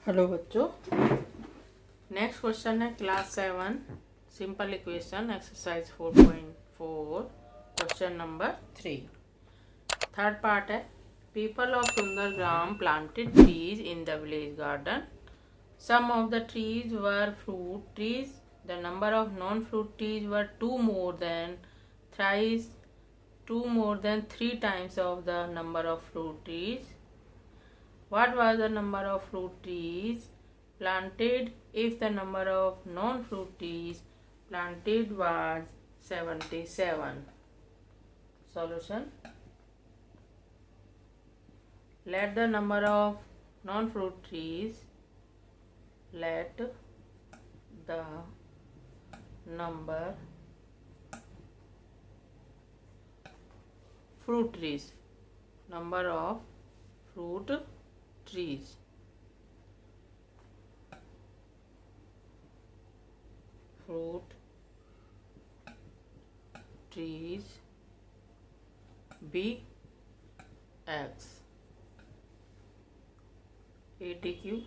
Hello बच्चों, next question है class 7 simple equation exercise 4.4 question number 3। Third part है people of Sundargram planted trees in the village garden. Some of the trees were fruit trees, the number of non fruit trees were two more than three times of the number of fruit trees. What was the number of fruit trees planted if the number of non-fruit trees planted was 77? Solution. Let the number of non-fruit trees number of fruit trees be x ATQ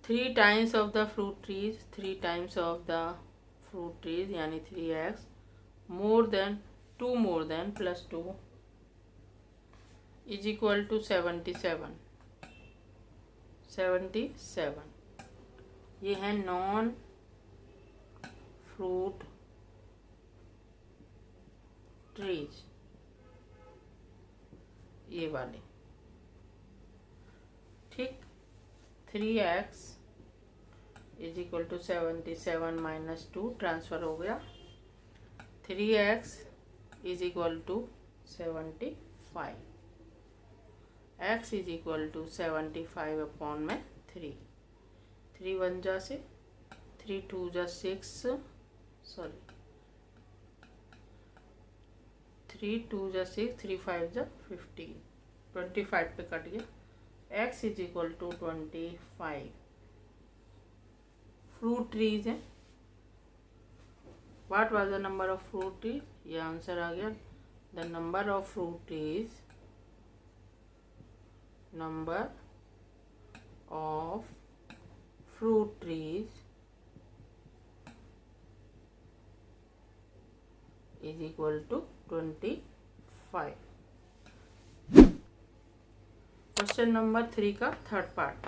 3 times of the fruit trees, 3 times of the fruit trees यानी 3x more than plus 2 is equal to 77। ये है non fruit trees, ये वाले, ठीक। 3x is equal to 77 minus 2 transfer हो गया। 3x is equal to 75, x is equal to 75 upon में 3 1 जा से 3 2 जा 6 3 2 जा 6 3 5 जा 15 25 पे कट गया। x is equal to 25 fruit trees है। What was the number of fruit trees, ये आंसर आ गया। The number of fruit trees is equal to 25। Question number 3 का थर्ड पार्ट।